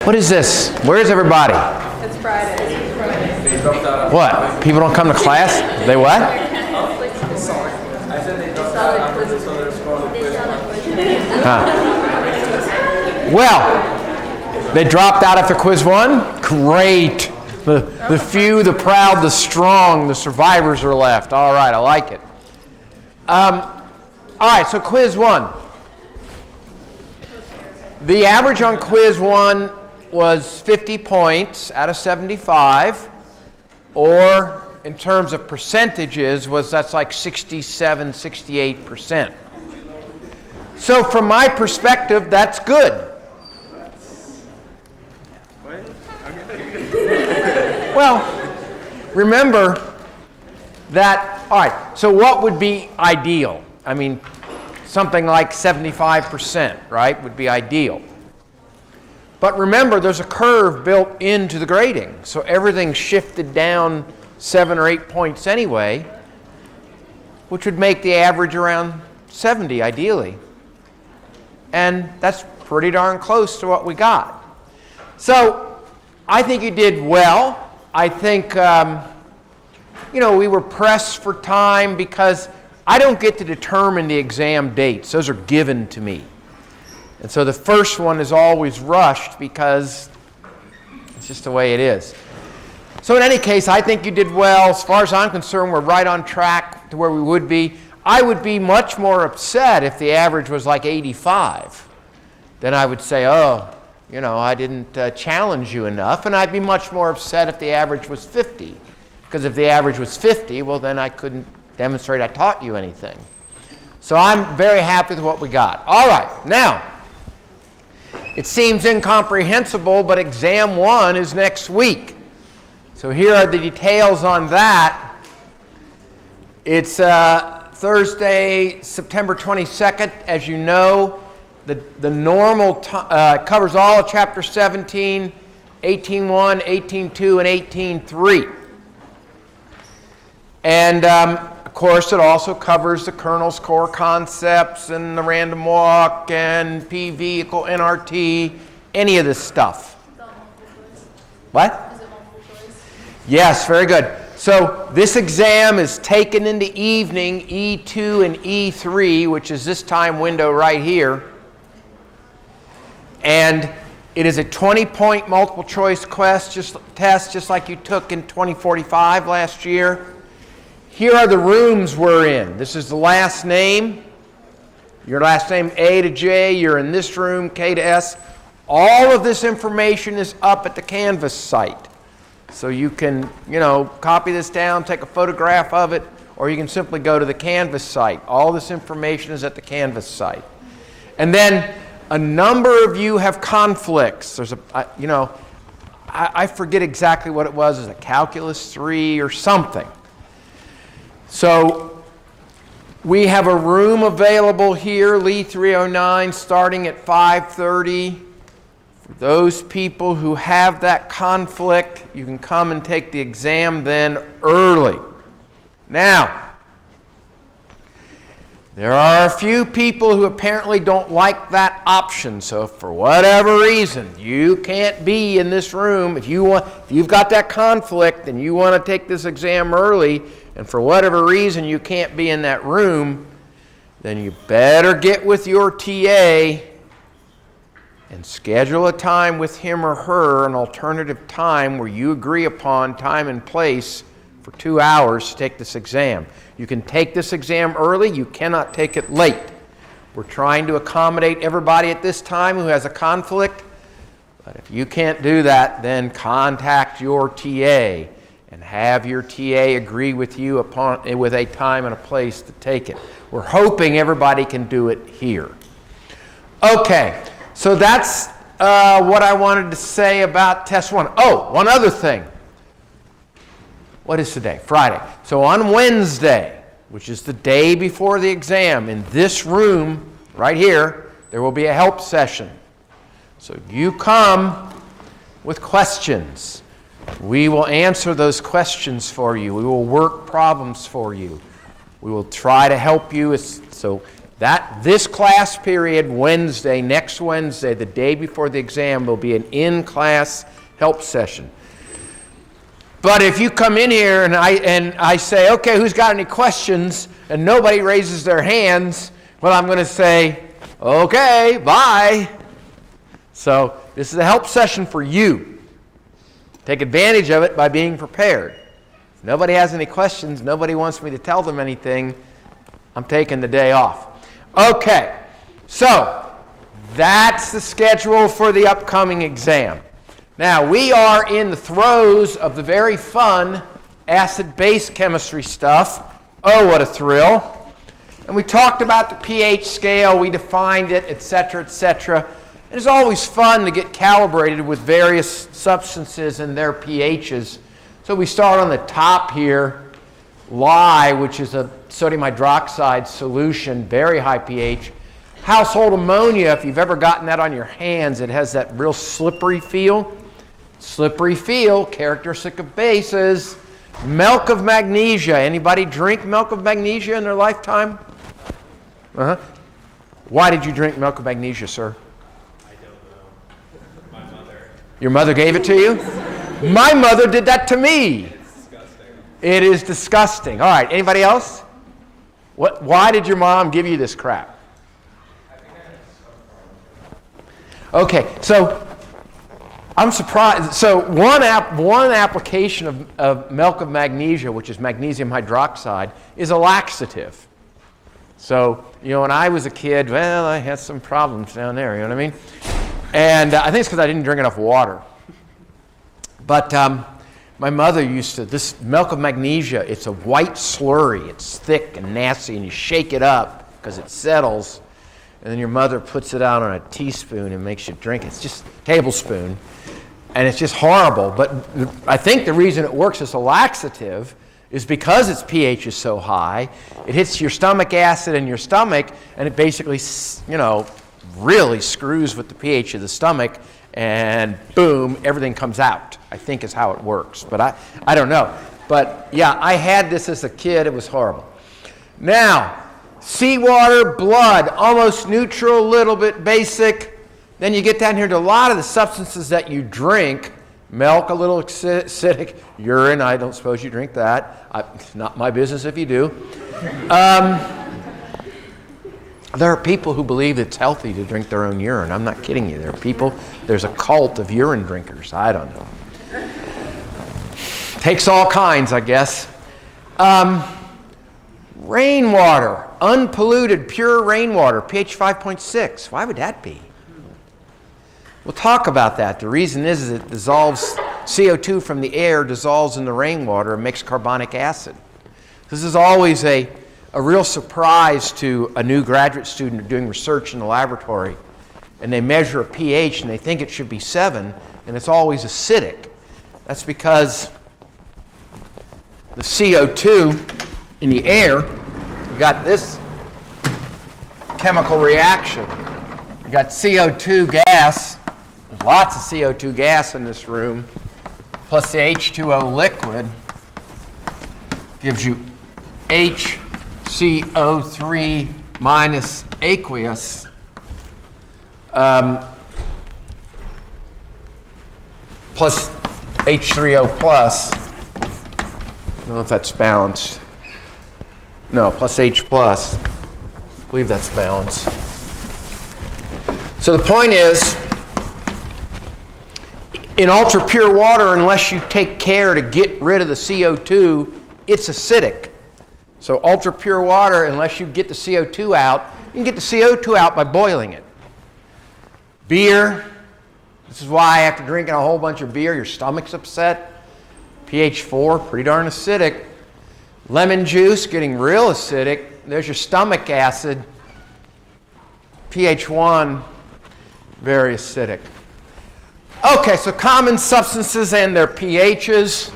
What is this? Where is everybody? It's Friday. What? People don't come to class? They what? Well, they dropped out after quiz 1? Great. The few, the proud, the strong, the survivors are left. All right, I like it. All right, so quiz 1. The average on quiz 1 was 50 points out of 75, or in terms of percentages, that's like 67, 68%. So from my perspective, that's good. Well, remember that, all right, so what would be ideal? I mean, something like 75%, right, would be ideal. But remember, there's a curve built into the grading, so everything's shifted down 7 or 8 points anyway, which would make the average around 70, ideally. And that's pretty darn close to what we got. So I think you did well. I think, we were pressed for time because I don't get to determine the exam dates. Those are given to me. And so the first one is always rushed because it's just the way it is. So in any case, I think you did well. As far as I'm concerned, we're right on track to where we would be. I would be much more upset if the average was like 85. Then I would say, I didn't challenge you enough. And I'd be much more upset if the average was 50. Because if the average was 50, well, then I couldn't demonstrate I taught you anything. So I'm very happy with what we got. All right, now, it seems incomprehensible, but exam 1 is next week. So here are the details on that. It's Thursday, September 22nd. As you know, the normal covers all of Chapter 17, 18.1, 18.2, and 18.3. And, of course, it also covers the kernel's core concepts and the random walk and P vehicle, NRT, any of this stuff. What? Is it multiple choice? Yes, very good. So this exam is taken in the evening, E2 and E3, which is this time window right here. And it is a 20-point multiple choice test, just like you took in 2045 last year. Here are the rooms we're in. This is the last name. Your last name A to J. You're in this room, K to S. All of this information is up at the Canvas site. So you can, copy this down, take a photograph of it, or you can simply go to the Canvas site. All this information is at the Canvas site. And then a number of you have conflicts. There's I forget exactly what it was. Is it Calculus 3 or something? So we have a room available here, Lee 309, starting at 5:30. For those people who have that conflict, you can come and take the exam then early. Now, there are a few people who apparently don't like that option. So if for whatever reason you can't be in this room, if you've got that conflict and you want to take this exam early, and for whatever reason you can't be in that room, then you better get with your TA and schedule a time with him or her, an alternative time where you agree upon time and place for 2 hours to take this exam. You can take this exam early. You cannot take it late. We're trying to accommodate everybody at this time who has a conflict. But if you can't do that, then contact your TA and have your TA agree with you with a time and a place to take it. We're hoping everybody can do it here. Okay, so that's what I wanted to say about Test 1. Oh, one other thing. What is today? Friday. So on Wednesday, which is the day before the exam, in this room right here, there will be a help session. So you come with questions. We will answer those questions for you. We will work problems for you. We will try to help you. So This class period, Wednesday, next Wednesday, the day before the exam, will be an in-class help session. But if you come in here and I say, okay, who's got any questions, and nobody raises their hands, well, I'm going to say, okay, bye. So this is a help session for you. Take advantage of it by being prepared. If nobody has any questions, nobody wants me to tell them anything, I'm taking the day off. Okay, so that's the schedule for the upcoming exam. Now, we are in the throes of the very fun acid-base chemistry stuff. Oh, what a thrill. And we talked about the pH scale, we defined it, etc., etc. It's always fun to get calibrated with various substances and their pHs. So we start on the top here, lye, which is a sodium hydroxide solution, very high pH. Household ammonia, if you've ever gotten that on your hands, it has that real slippery feel. Slippery feel, characteristic of bases. Milk of magnesia. Anybody drink milk of magnesia in their lifetime? Uh-huh. Why did you drink milk of magnesia, sir? I don't know. My mother. Your mother gave it to you? My mother did that to me. It's disgusting. It is disgusting. All right, anybody else? Why did your mom give you this crap? Okay, so I'm surprised. So one application of milk of magnesia, which is magnesium hydroxide, is a laxative. So, when I was a kid, well, I had some problems down there, you know what I mean? And I think it's because I didn't drink enough water. But my mother used to, this milk of magnesia, it's a white slurry. It's thick and nasty, and you shake it up because it settles. And then your mother puts it out on a teaspoon and makes you drink it. It's just a tablespoon. And it's just horrible. But I think the reason it works as a laxative is because its pH is so high. It hits your stomach acid in your stomach, and it basically, really screws with the pH of the stomach, and boom, everything comes out, I think is how it works. But I don't know. But yeah, I had this as a kid. It was horrible. Now, seawater, blood, almost neutral, a little bit basic. Then you get down here to a lot of the substances that you drink. Milk, a little acidic. Urine, I don't suppose you drink that. It's not my business if you do. There are people who believe it's healthy to drink their own urine. I'm not kidding you. There's a cult of urine drinkers. I don't know. Takes all kinds, I guess. Rainwater, unpolluted, pure rainwater, pH 5.6. Why would that be? We'll talk about that. The reason is it dissolves CO2 from the air, dissolves in the rainwater, and makes carbonic acid. This is always a real surprise to a new graduate student doing research in the laboratory. And they measure a pH and they think it should be 7, and it's always acidic. That's because the CO2 in the air, you got this chemical reaction. You got CO2 gas. There's lots of CO2 gas in this room, plus the H2O liquid gives you HCO3 minus aqueous. Plus H3O plus. I don't know if that's balanced. No, plus H plus. I believe that's balanced. So the point is, in ultra pure water, unless you take care to get rid of the CO2, it's acidic. So ultra pure water, unless you get the CO2 out, you can get the CO2 out by boiling it. Beer, this is why after drinking a whole bunch of beer, your stomach's upset. pH 4, pretty darn acidic. Lemon juice, getting real acidic. There's your stomach acid. pH 1, very acidic. Okay, so common substances and their pHs.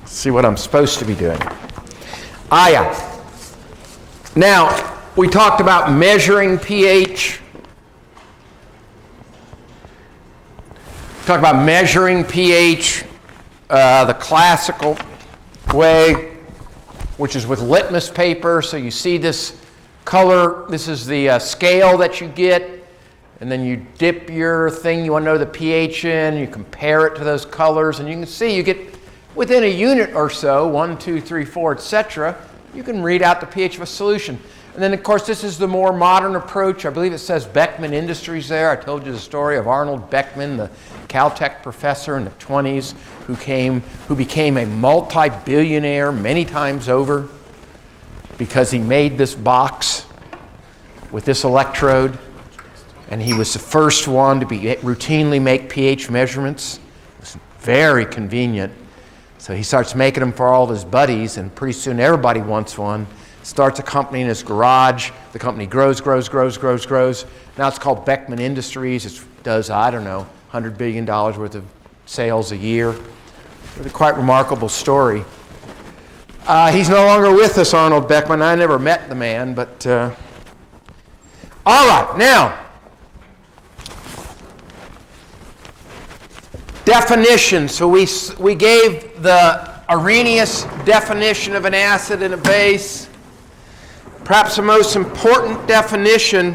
See what I'm supposed to be doing. Yeah. Now, we talked about measuring pH. Talk about measuring pH. the classical way, which is with litmus paper. So you see this color. This is the scale that you get. And then you dip your thing you want to know the pH in. You compare it to those colors. And you can see you get within a unit or so, 1, 2, 3, 4, etc., you can read out the pH of a solution. And then, of course, this is the more modern approach. I believe it says Beckman Industries there. I told you the story of Arnold Beckman, the Caltech professor in the 20s who became a multi-billionaire many times over because he made this box with this electrode. And he was the first one to routinely make pH measurements. It was very convenient. So he starts making them for all his buddies, and pretty soon everybody wants one. Starts a company in his garage. The company grows. Now it's called Beckman Industries. It does, I don't know, $100 billion worth of sales a year. Really quite remarkable story. He's no longer with us, Arnold Beckman. I never met the man, but... All right, now... Definition. So we gave the Arrhenius definition of an acid and a base. Perhaps the most important definition,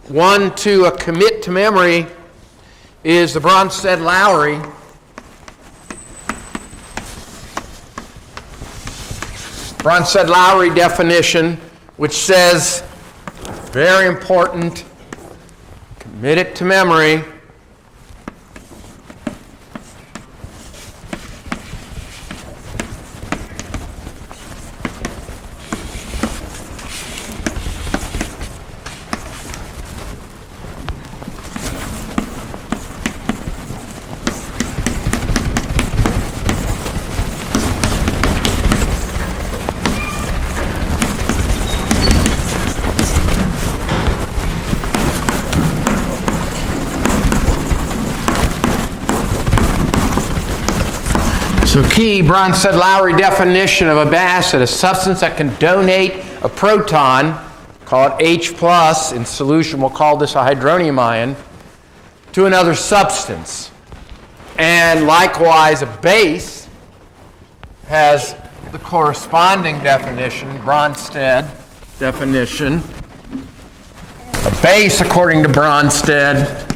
one to commit to memory, is the Bronsted-Lowry. Bronsted-Lowry definition, which says, very important, commit it to memory. So key Bronsted-Lowry definition of a acid, a substance that can donate a proton, call it H+, in solution we'll call this a hydronium ion, to another substance. And likewise, a base has the corresponding definition, Bronsted definition. A base, according to Bronsted,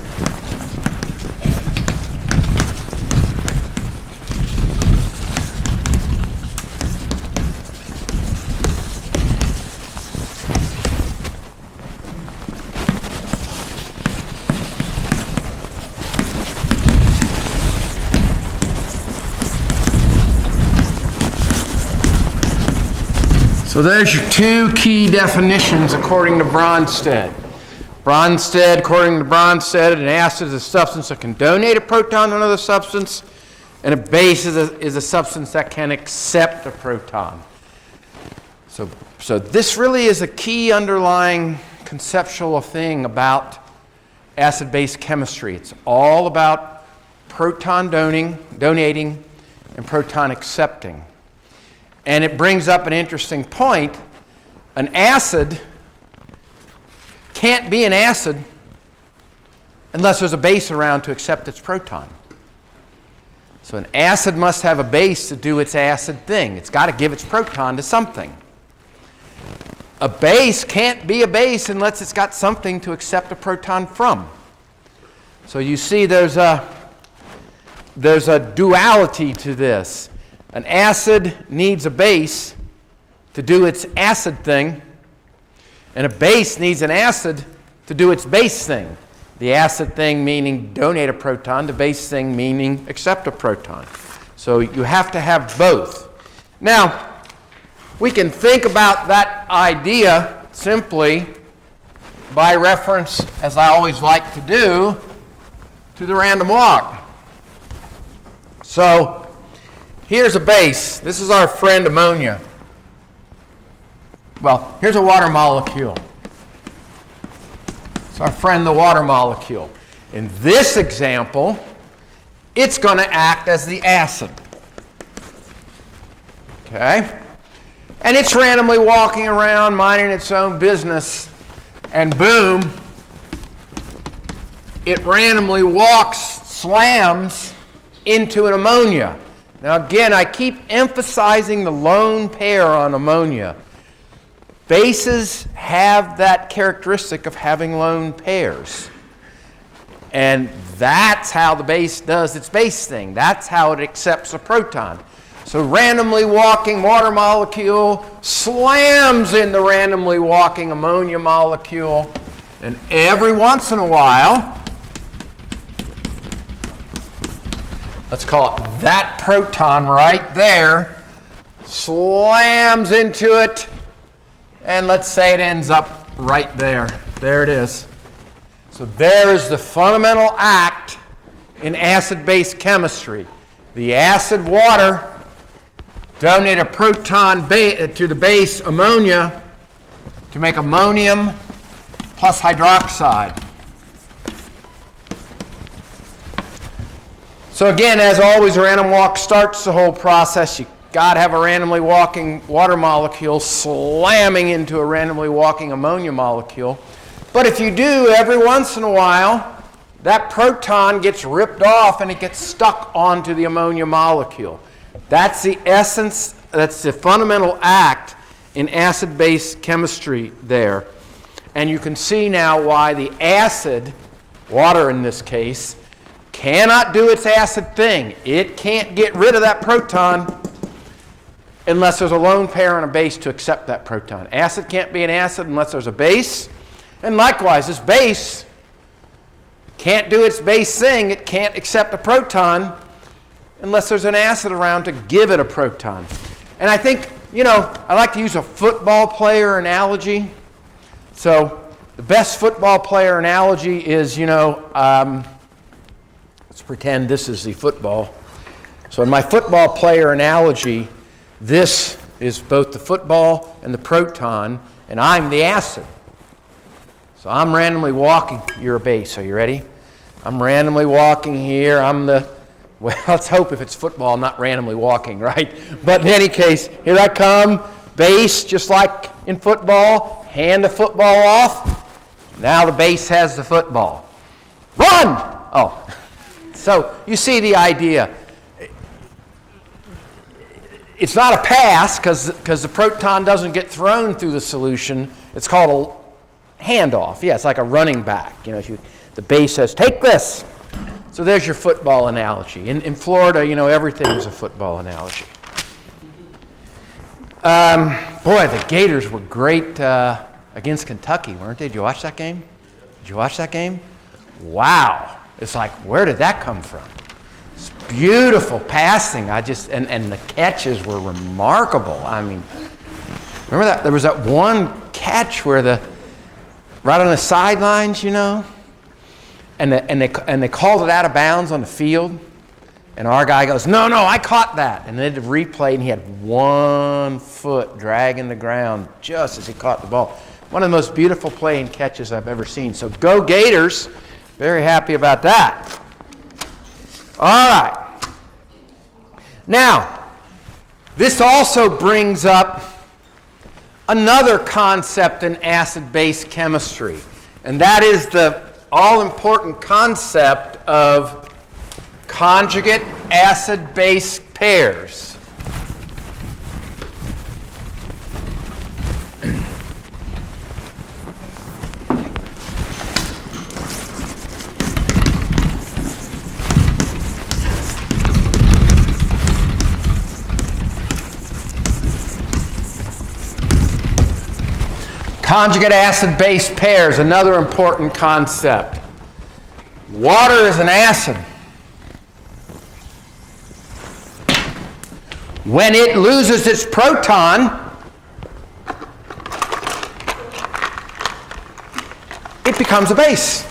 so there's your two key definitions according to Bronsted. Bronsted, according to Bronsted, an acid is a substance that can donate a proton to another substance, and a base is a substance that can accept a proton. So this really is a key underlying conceptual thing about acid-base chemistry. It's all about proton donating, and proton accepting. And it brings up an interesting point. An acid can't be an acid unless there's a base around to accept its proton. So an acid must have a base to do its acid thing. It's got to give its proton to something. A base can't be a base unless it's got something to accept a proton from. So you see there's a duality to this. An acid needs a base to do its acid thing, and a base needs an acid to do its base thing. The acid thing meaning donate a proton, the base thing meaning accept a proton. So you have to have both. Now, we can think about that idea simply by reference, as I always like to do, to the random walk. So, here's a base. This is our friend ammonia. Well, here's a water molecule. It's our friend the water molecule. In this example, it's going to act as the acid. Okay? And it's randomly walking around, minding its own business, and boom, it randomly walks, slams into an ammonia. Now again, I keep emphasizing the lone pair on ammonia. Bases have that characteristic of having lone pairs. And that's how the base does its base thing. That's how it accepts a proton. So randomly walking water molecule slams in the randomly walking ammonia molecule. And every once in a while, let's call it that proton right there, slams into it. And let's say it ends up right there. There it is. So there is the fundamental act in acid-base chemistry. The acid water donate a proton to the base ammonia to make ammonium plus hydroxide. So again, as always, a random walk starts the whole process. You got to have a randomly walking water molecule slamming into a randomly walking ammonia molecule. But if you do, every once in a while, that proton gets ripped off and it gets stuck onto the ammonia molecule. That's the essence, that's the fundamental act in acid-base chemistry there. And you can see now why the acid, water in this case, cannot do its acid thing. It can't get rid of that proton unless there's a lone pair and a base to accept that proton. Acid can't be an acid unless there's a base. And likewise, this base can't do its base thing. It can't accept a proton unless there's an acid around to give it a proton. And I think, I like to use a football player analogy. So the best football player analogy is, let's pretend this is the football. So in my football player analogy, this is both the football and the proton, and I'm the acid. So I'm randomly walking. You're a base. Are you ready? I'm randomly walking here. Well, let's hope if it's football, I'm not randomly walking, right? But in any case, here I come, base, just like in football, hand the football off. Now the base has the football. Run! Oh, so you see the idea. It's not a pass because the proton doesn't get thrown through the solution. It's called a handoff. Yeah, it's like a running back. The base says, take this. So there's your football analogy. In Florida, everything is a football analogy. Boy, the Gators were great against Kentucky, weren't they? Did you watch that game? Wow. It's like, where did that come from? It's beautiful passing. And the catches were remarkable. I mean, remember that? There was that one catch where right on the sidelines, and they called it out of bounds on the field. And our guy goes, no, I caught that. And then the replay, and he had 1 foot dragging the ground just as he caught the ball. One of the most beautiful playing catches I've ever seen. So go Gators. Very happy about that. All right. Now, this also brings up another concept in acid-base chemistry. And that is the all-important concept of conjugate acid-base pairs. Conjugate acid-base pairs, another important concept. Water is an acid. When it loses its proton, it becomes a base.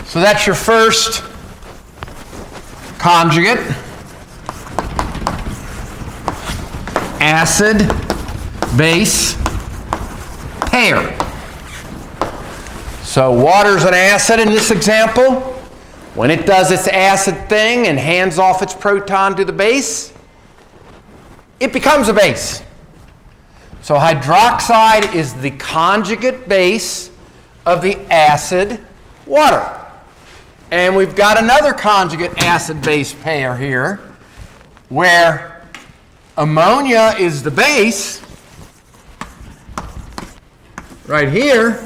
So that's your first conjugate acid-base pair. So water's an acid in this example. When it does its acid thing and hands off its proton to the base, it becomes a base. So hydroxide is the conjugate base of the acid water. And we've got another conjugate acid-base pair here, where ammonia is the base, right here.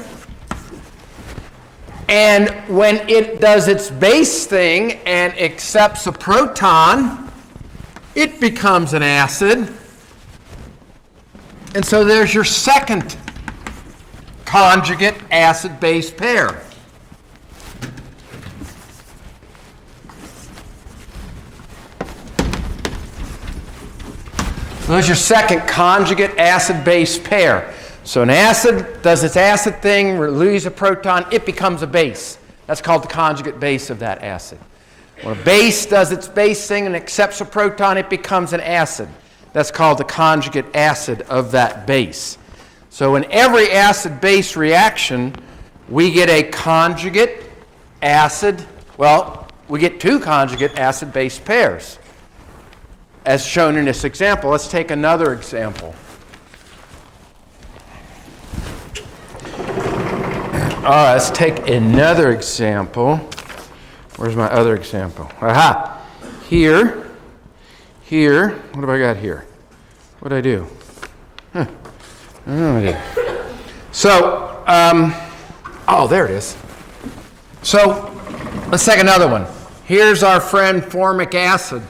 And when it does its base thing and accepts a proton, it becomes an acid. And so there's your second conjugate acid-base pair. So there's your second conjugate acid-base pair. So an acid does its acid thing, releases a proton, it becomes a base. That's called the conjugate base of that acid. When a base does its base thing and accepts a proton, it becomes an acid. That's called the conjugate acid of that base. So in every acid-base reaction, we get a conjugate acid, well, we get two conjugate acid-base pairs, as shown in this example. Let's take another example. All right, let's take another example. Where's my other example? Aha! Here. What have I got here? What did I do? I don't know what I did. So, oh, there it is. So, let's take another one. Here's our friend formic acid.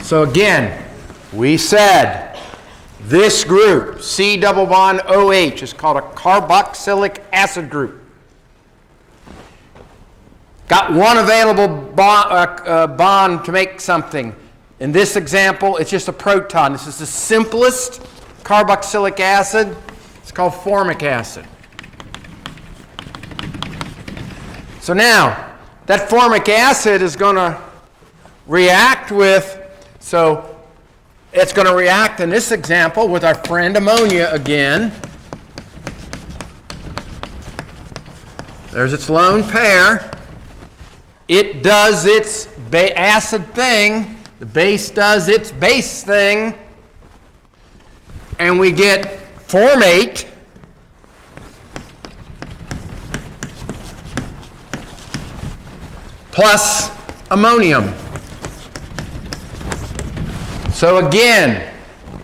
So again, we said this group, C double bond OH, is called a carboxylic acid group. Got one available bond to make something. In this example, it's just a proton. This is the simplest carboxylic acid. It's called formic acid. So now, that formic acid is going to react with, so it's going to react in this example with our friend ammonia again. There's its lone pair. It does its acid thing. The base does its base thing. And we get formate. Plus ammonium. So again,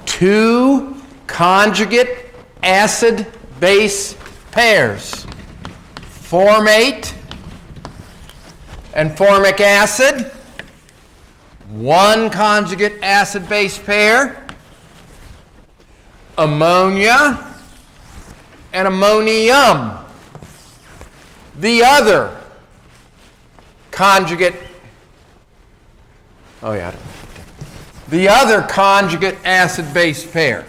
two conjugate acid-base pairs. Formate and formic acid. One conjugate acid-base pair. Ammonia and ammonium. The other conjugate, the other conjugate acid-base pair.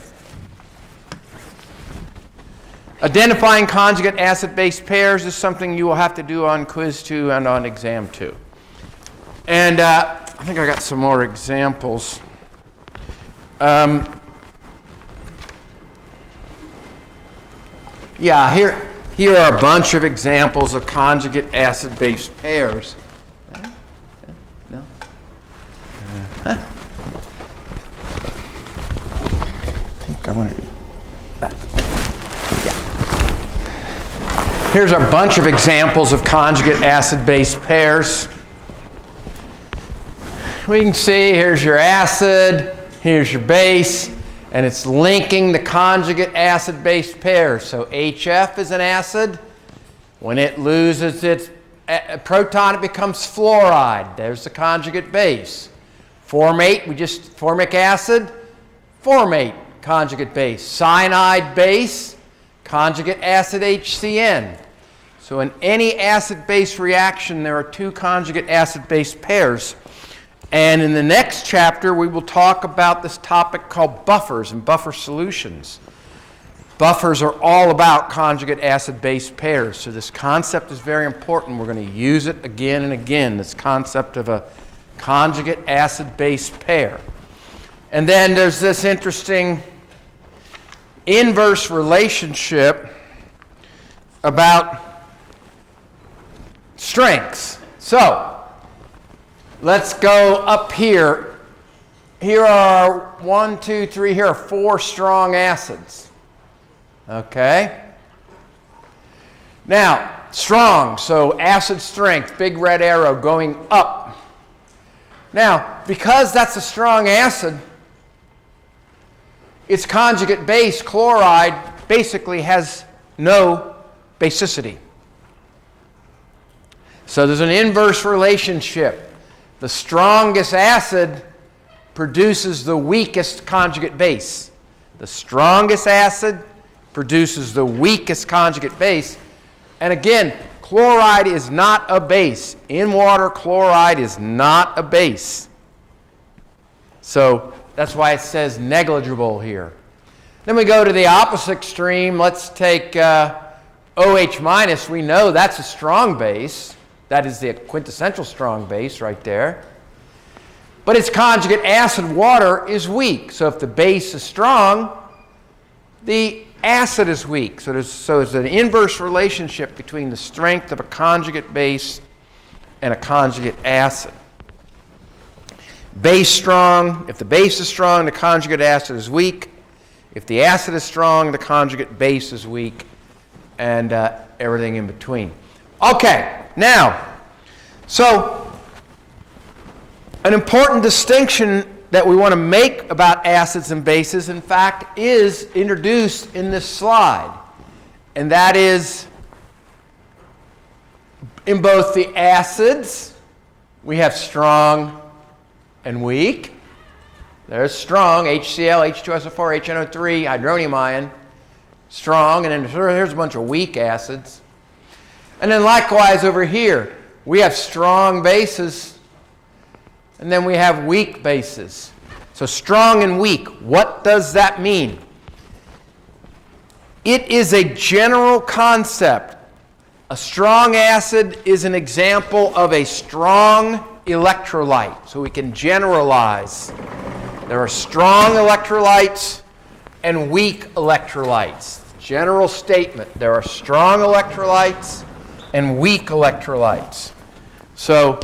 Identifying conjugate acid-base pairs is something you will have to do on quiz 2 and on exam 2. And I think I got some more examples. Here are a bunch of examples of conjugate acid-base pairs. No? I think I want to do that. Yeah. Here's a bunch of examples of conjugate acid-base pairs. We can see here's your acid, here's your base, and it's linking the conjugate acid-base pair. So HF is an acid. When it loses its proton, it becomes fluoride. There's the conjugate base. Formate, formic acid, formate, conjugate base. Cyanide base, conjugate acid HCN. So in any acid-base reaction, there are two conjugate acid-base pairs. And in the next chapter, we will talk about this topic called buffers and buffer solutions. Buffers are all about conjugate acid-base pairs. So this concept is very important. We're going to use it again and again, this concept of a conjugate acid-base pair. And then there's this interesting inverse relationship about strengths. So let's go up here. Here are 1, 2, 3, here are 4 strong acids. Okay? Now, strong, so acid strength, big red arrow going up. Now, because that's a strong acid, its conjugate base, chloride, basically has no basicity. So there's an inverse relationship. The strongest acid produces the weakest conjugate base. The strongest acid produces the weakest conjugate base. And again, chloride is not a base. In water, chloride is not a base. So that's why it says negligible here. Then we go to the opposite extreme. Let's take OH minus. We know that's a strong base. That is the quintessential strong base right there. But its conjugate acid, water, is weak. So if the base is strong, the acid is weak. So there's an inverse relationship between the strength of a conjugate base and a conjugate acid. Base strong. If the base is strong, the conjugate acid is weak. If the acid is strong, the conjugate base is weak, and everything in between. Okay, now, so an important distinction that we want to make about acids and bases, in fact, is introduced in this slide. And that is, in both the acids, we have strong and weak. There's strong, HCl, H2SO4, HNO3, hydronium ion, strong, and then here's a bunch of weak acids. And then likewise over here, we have strong bases, and then we have weak bases. So strong and weak, what does that mean? It is a general concept. A strong acid is an example of a strong electrolyte, so we can generalize. There are strong electrolytes and weak electrolytes. General statement, there are strong electrolytes and weak electrolytes. So,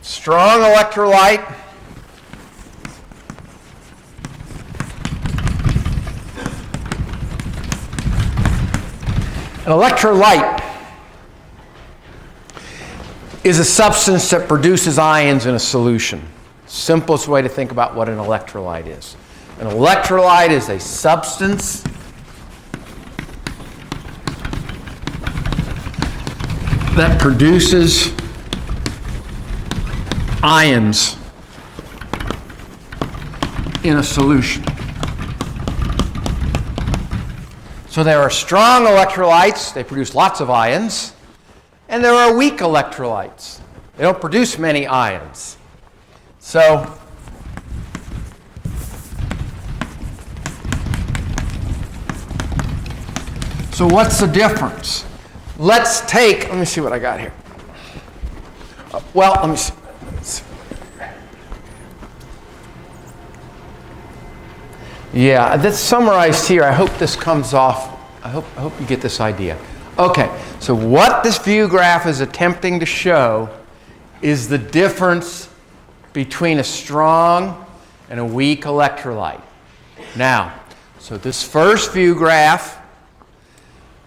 strong electrolyte an electrolyte is a substance that produces ions in a solution. Simplest way to think about what an electrolyte is. An electrolyte is a substance that produces ions in a solution. So there are strong electrolytes, they produce lots of ions, and there are weak electrolytes. They don't produce many ions. So what's the difference? Let me see what I got here. Let me see. Yeah, that's summarized here. I hope this comes off. I hope you get this idea. Okay, so what this view graph is attempting to show is the difference between a strong and a weak electrolyte. Now, so this first view graph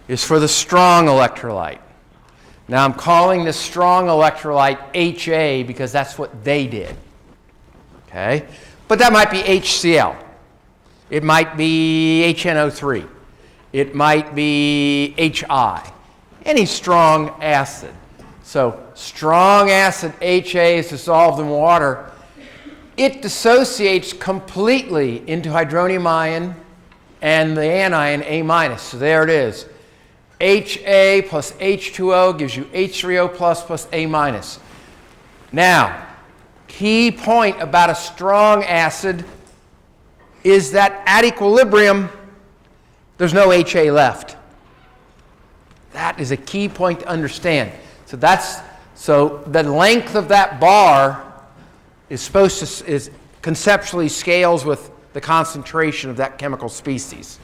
is for the strong electrolyte. Now I'm calling this strong electrolyte HA because that's what they did. Okay? But that might be HCl. It might be HNO3. It might be HI. Any strong acid. So strong acid HA is dissolved in water. It dissociates completely into hydronium ion and the anion A-. So there it is. HA plus H2O gives you H3O plus A-. Now, key point about a strong acid is that at equilibrium, there's no HA left. That is a key point to understand. So the length of that bar is conceptually scales with the concentration of that chemical species.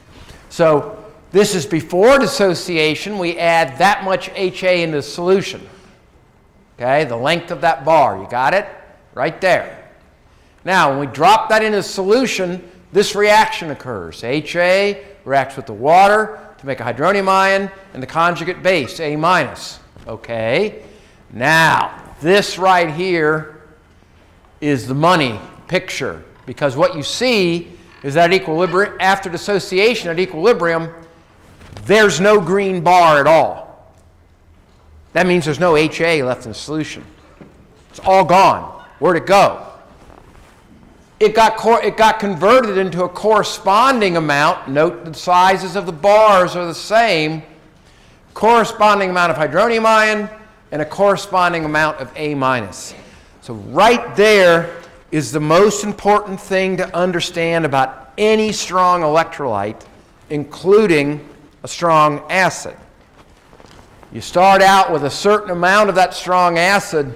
So this is before dissociation. We add that much HA into the solution. Okay, the length of that bar. You got it? Right there. Now, when we drop that into the solution, this reaction occurs. HA reacts with the water to to make a hydronium ion and the conjugate base, A minus. Okay? Now, this right here is the money picture, because what you see is that equilibrium, after dissociation at equilibrium, there's no green bar at all. That means there's no HA left in the solution. It's all gone. Where'd it go? It got converted into a corresponding amount. Note the sizes of the bars are the same. Corresponding amount of hydronium ion and a corresponding amount of A minus. So right there is the most important thing to understand about any strong electrolyte, including a strong acid. You start out with a certain amount of that strong acid,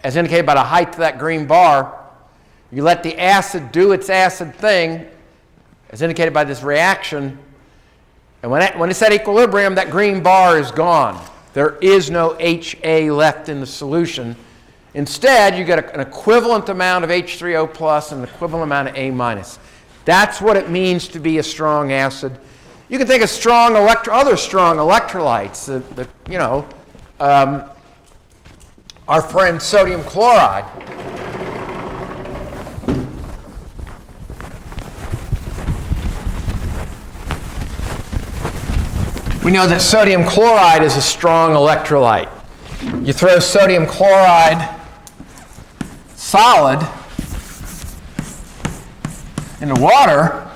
as indicated by the height of that green bar. You let the acid do its acid thing, as indicated by this reaction, and when it's at equilibrium, that green bar is gone. There is no HA left in the solution. Instead, you get an equivalent amount of H3O plus and an equivalent amount of A minus. That's what it means to be a strong acid. You can think of other strong electrolytes. Our friend sodium chloride. We know that sodium chloride is a strong electrolyte. You throw sodium chloride solid into water.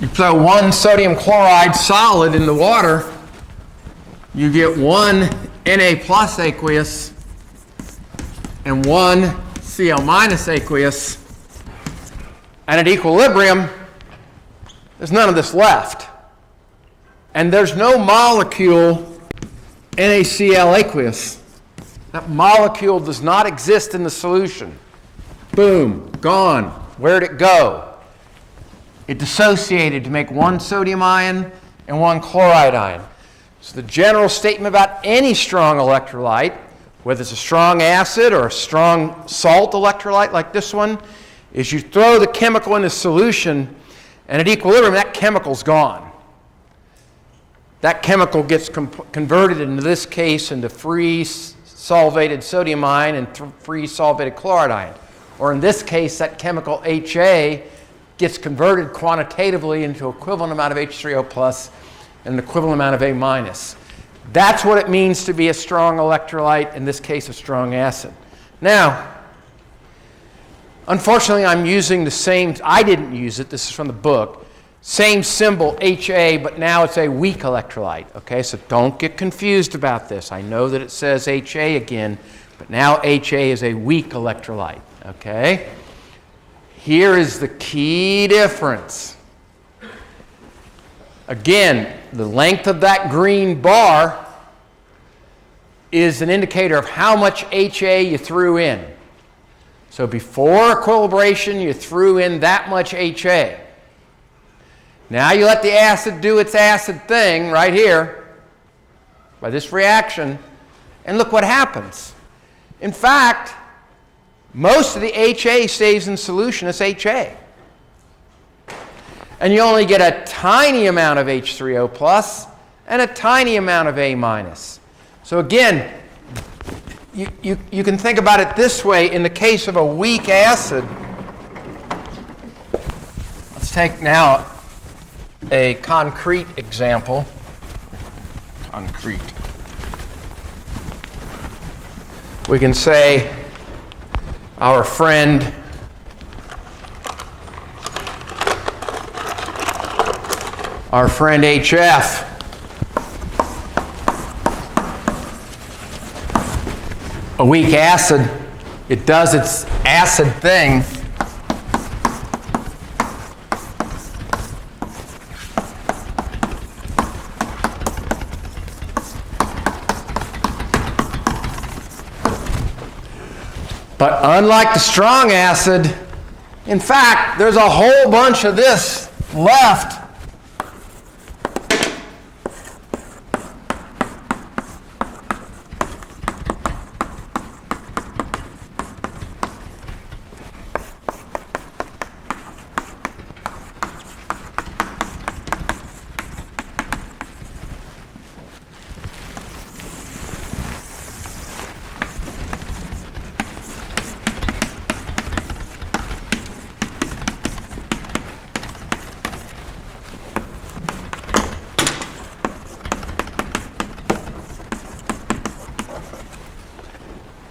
You throw one sodium chloride solid in the water, you get one Na plus aqueous and one Cl minus aqueous. And at equilibrium, there's none of this left. And there's no molecule NaCl aqueous. That molecule does not exist in the solution. Boom, gone. Where'd it go? It dissociated to make one sodium ion and one chloride ion. So the general statement about any strong electrolyte, whether it's a strong acid or a strong salt electrolyte like this one, is you throw the chemical in the solution, and at equilibrium, that chemical's gone. That chemical gets converted, in this case, into free solvated sodium ion and free solvated chloride ion. Or in this case, that chemical HA gets converted quantitatively into equivalent amount of H3O plus and an equivalent amount of A minus. That's what it means to be a strong electrolyte, in this case, a strong acid. Now, unfortunately, I'm using the same, I didn't use it, this is from the book, same symbol, HA, but now it's a weak electrolyte. Okay, so don't get confused about this. I know that it says HA again, but now HA is a weak electrolyte. Okay? Here is the key difference. Again, the length of that green bar is an indicator of how much HA you threw in. So before equilibration, you threw in that much HA. Now you let the acid do its acid thing right here by this reaction, and look what happens. In fact, most of the HA stays in solution as HA. And you only get a tiny amount of H3O plus and a tiny amount of A minus. So again, you can think about it this way. In the case of a weak acid, let's take now a concrete example. Concrete. We can say our friend HF a weak acid, it does its acid thing. But unlike the strong acid, in fact, there's a whole bunch of this left.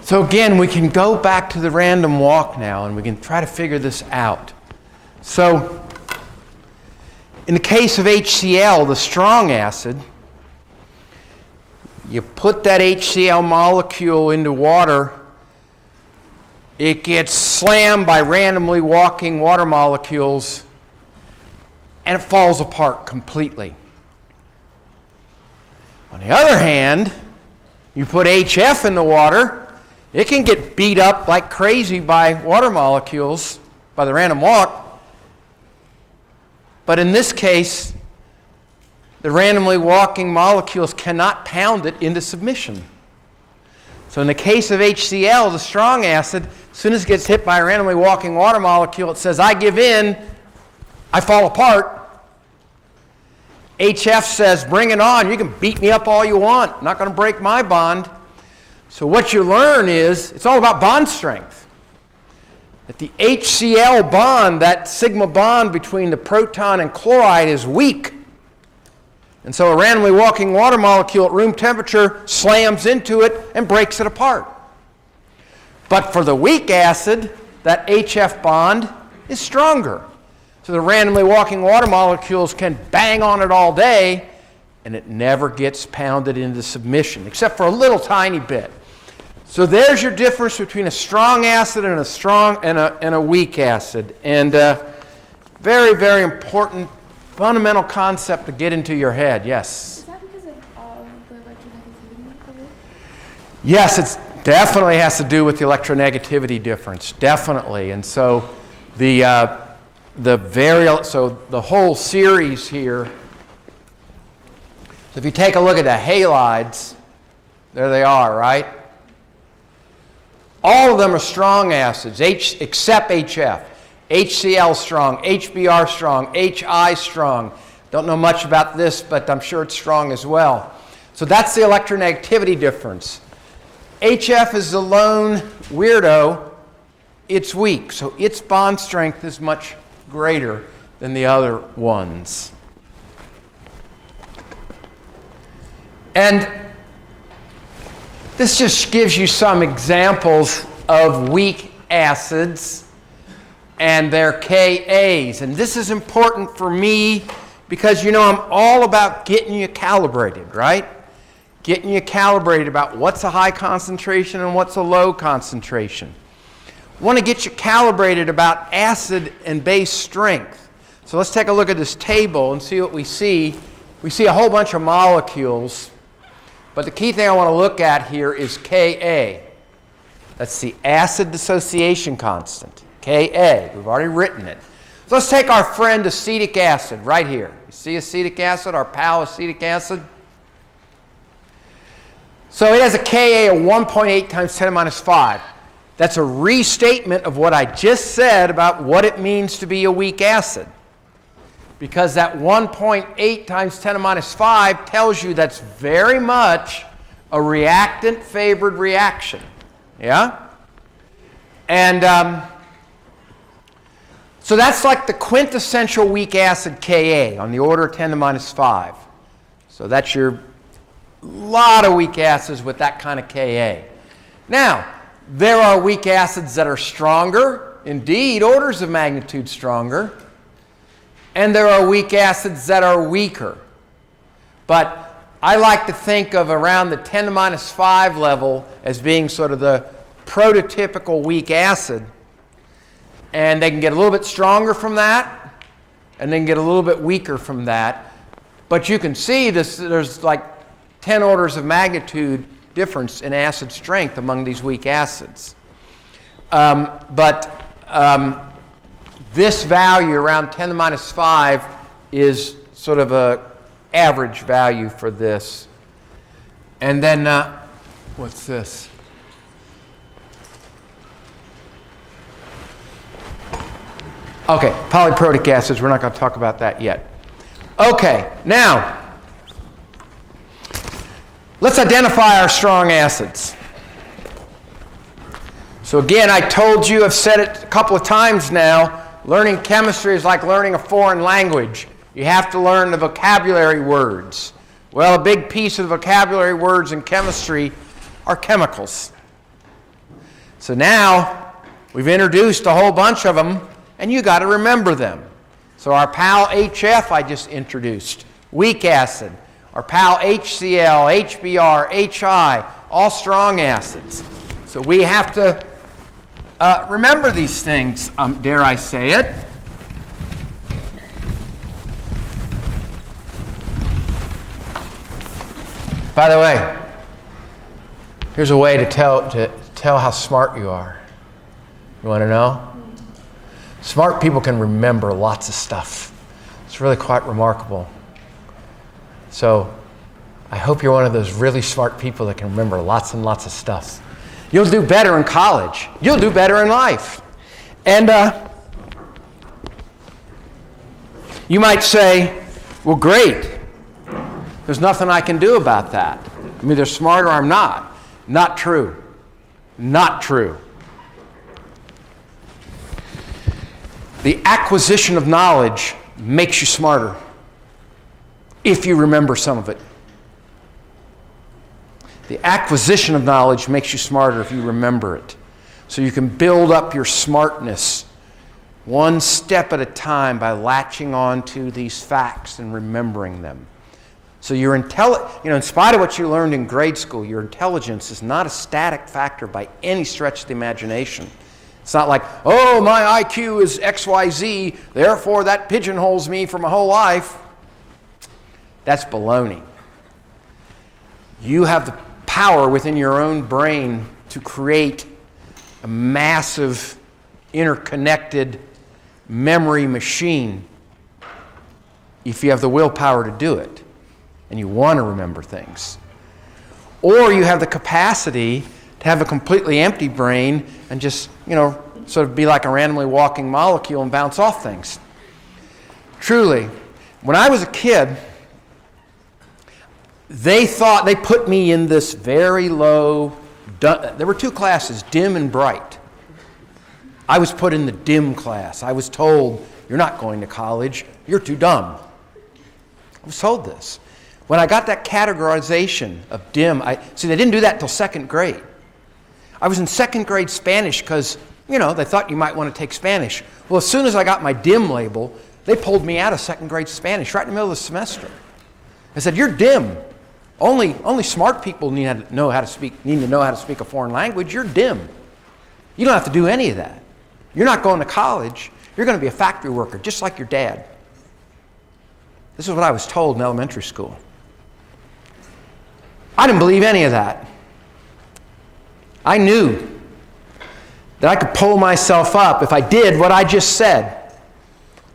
So again, we can go back to the random walk now and we can try to figure this out. So in the case of HCl, the strong acid, you put that HCl molecule into water, it gets slammed by randomly walking water molecules, and it falls apart completely. On the other hand, you put HF in the water, it can get beat up like crazy by water molecules, by the random walk. But in this case, the randomly walking molecules cannot pound it into submission. So in the case of HCl, the strong acid, as soon as it gets hit by a randomly walking water molecule, it says, I give in, I fall apart. HF says, bring it on, you can beat me up all you want, I'm not going to break my bond. So what you learn is, it's all about bond strength. That the HCl bond, that sigma bond between the proton and chloride is weak. And so a randomly walking water molecule at room temperature slams into it and breaks it apart. But for the weak acid, that HF bond is stronger. So the randomly walking water molecules can bang on it all day, and it never gets pounded into submission, except for a little tiny bit. So there's your difference between a strong acid and a weak acid. And very, very important fundamental concept to get into your head. Yes? Is that because of the electronegativity of it? Yes, it definitely has to do with the electronegativity difference. Definitely. And so the whole series here. So if you take a look at the halides, there they are, right? All of them are strong acids, except HF. HCl strong, HBr strong, HI strong. Don't know much about this, but I'm sure it's strong as well. So that's the electronegativity difference. HF is the lone weirdo. It's weak, so its bond strength is much greater than the other ones. And this just gives you some examples of weak acids and their Kas. And this is important for me because, you know, I'm all about getting you calibrated, right? Getting you calibrated about what's a high concentration and what's a low concentration. I want to get you calibrated about acid and base strength. So let's take a look at this table and see what we see. We see a whole bunch of molecules, but the key thing I want to look at here is Ka. That's the acid dissociation constant, Ka. We've already written it. So let's take our friend acetic acid right here. You see acetic acid, our pal acetic acid? So it has a Ka of 1.8 times 10 to the minus 5. That's a restatement of what I just said about what it means to be a weak acid. Because that 1.8 times 10 to the minus 5 tells you that's very much a reactant-favored reaction. Yeah? And so that's like the quintessential weak acid Ka on the order of 10 to the minus 5. So that's your lot of weak acids with that kind of Ka. Now, there are weak acids that are stronger, indeed, orders of magnitude stronger. And there are weak acids that are weaker. But I like to think of around the 10 to the minus 5 level as being sort of the prototypical weak acid. And they can get a little bit stronger from that, and then get a little bit weaker from that. But you can see there's like 10 orders of magnitude difference in acid strength among these weak acids. This value around 10 to the minus 5 is sort of an average value for this. And then, what's this? Okay, polyprotic acids, we're not going to talk about that yet. Okay, now, let's identify our strong acids. So again, I told you, I've said it a couple of times now, learning chemistry is like learning a foreign language. You have to learn the vocabulary words. Well, a big piece of the vocabulary words in chemistry are chemicals. So now we've introduced a whole bunch of them, and you got to remember them. So our pal HF I just introduced, weak acid. Our pal HCl, HBr, HI, all strong acids. So we have to remember these things, dare I say it. By the way, here's a way to tell how smart you are. You want to know? Smart people can remember lots of stuff. It's really quite remarkable. So I hope you're one of those really smart people that can remember lots and lots of stuff. You'll do better in college. You'll do better in life. And you might say, well, great. There's nothing I can do about that. I'm either smart or I'm not. Not true. Not true. The acquisition of knowledge makes you smarter if you remember some of it. The acquisition of knowledge makes you smarter if you remember it. So you can build up your smartness one step at a time by latching on to these facts and remembering them. So you're in spite of what you learned in grade school, your intelligence is not a static factor by any stretch of the imagination. It's not like, oh, my IQ is XYZ, therefore that pigeonholes me for my whole life. That's baloney. You have the power within your own brain to create a massive, interconnected memory machine if you have the willpower to do it and you want to remember things. Or you have the capacity to have a completely empty brain and just, sort of be like a randomly walking molecule and bounce off things. Truly, when I was a kid, they put me in this very low, there were two classes, dim and bright. I was put in the dim class. I was told, you're not going to college, you're too dumb. I was told this. When I got that categorization of dim, they didn't do that until second grade. I was in second grade Spanish because, they thought you might want to take Spanish. Well, as soon as I got my dim label, they pulled me out of second grade Spanish right in the middle of the semester. They said, you're dim. Only smart people need to know how to speak a foreign language. You're dim. You don't have to do any of that. You're not going to college. You're going to be a factory worker, just like your dad. This is what I was told in elementary school. I didn't believe any of that. I knew that I could pull myself up if I did what I just said.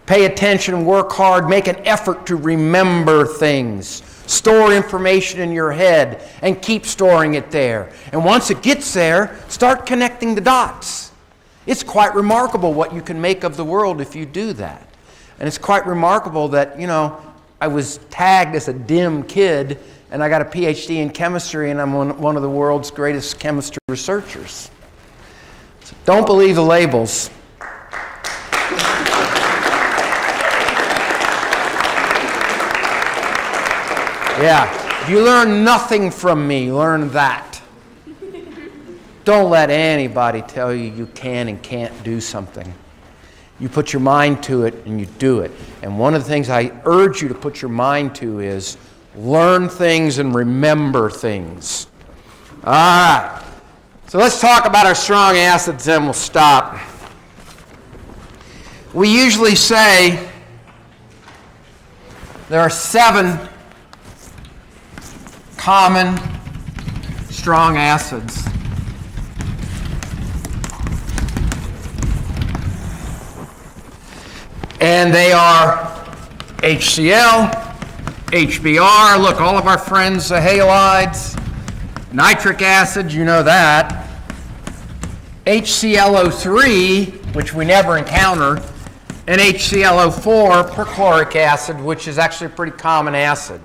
Pay attention, work hard, make an effort to remember things. Store information in your head and keep storing it there. And once it gets there, start connecting the dots. It's quite remarkable what you can make of the world if you do that. And it's quite remarkable that, I was tagged as a dim kid and I got a PhD in chemistry and I'm one of the world's greatest chemistry researchers. So don't believe the labels. Yeah, if you learn nothing from me, learn that. Don't let anybody tell you you can and can't do something. You put your mind to it and you do it. And one of the things I urge you to put your mind to is learn things and remember things. All right. So let's talk about our strong acids and we'll stop. We usually say there are 7 common strong acids. And they are HCl, HBr, look, all of our friends, the halides, nitric acid, you know that, HClO3, which we never encounter, and HClO4, perchloric acid, which is actually a pretty common acid.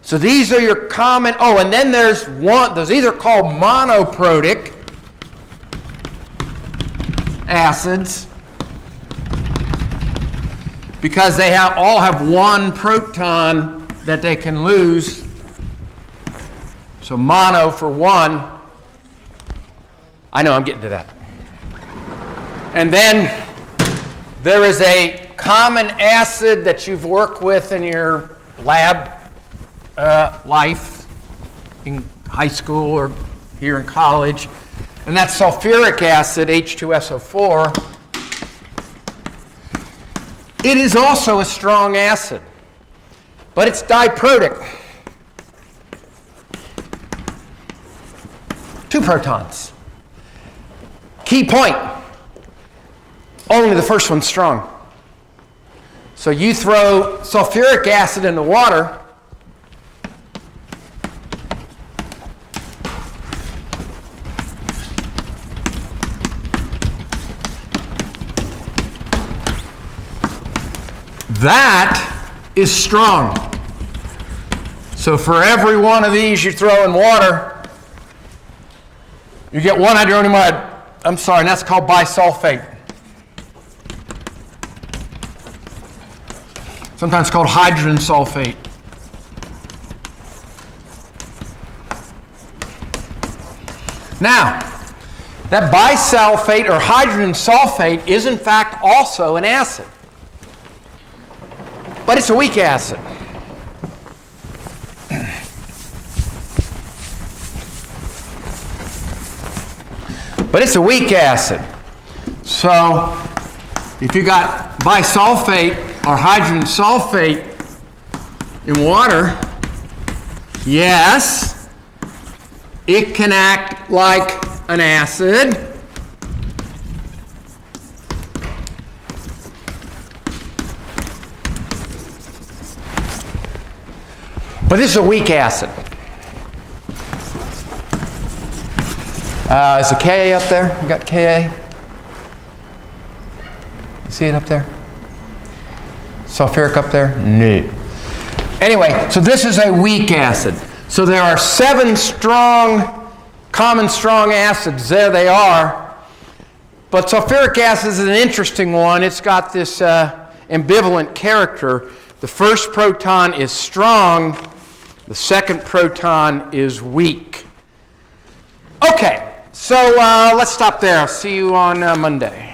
So these are your common, and then there's one, these are called monoprotic acids because they all have one proton that they can lose. So mono for one, I know, I'm getting to that. And then there is a common acid that you've worked with in your lab life in high school or here in college, and that's sulfuric acid, H2SO4. It is also a strong acid, but it's diprotic. 2 protons. Key point, only the first one's strong. So you throw sulfuric acid in the water, that is strong. So for every one of these you throw in water, you get 1 hydronium. I'm sorry, and that's called bisulfate. Sometimes called hydrogen sulfate. Now, that bisulfate or hydrogen sulfate is in fact also an acid. But it's a weak acid. But it's a weak acid. So if you got bisulfate or hydrogen sulfate in water, yes, it can act like an acid. But this is a weak acid. Is the Ka up there? You got Ka? You see it up there? Sulfuric up there? No. Anyway, so this is a weak acid. So there are 7 common strong acids. There they are. But sulfuric acid is an interesting one. It's got this ambivalent character. The first proton is strong. The second proton is weak. Okay, so let's stop there. I'll see you on Monday.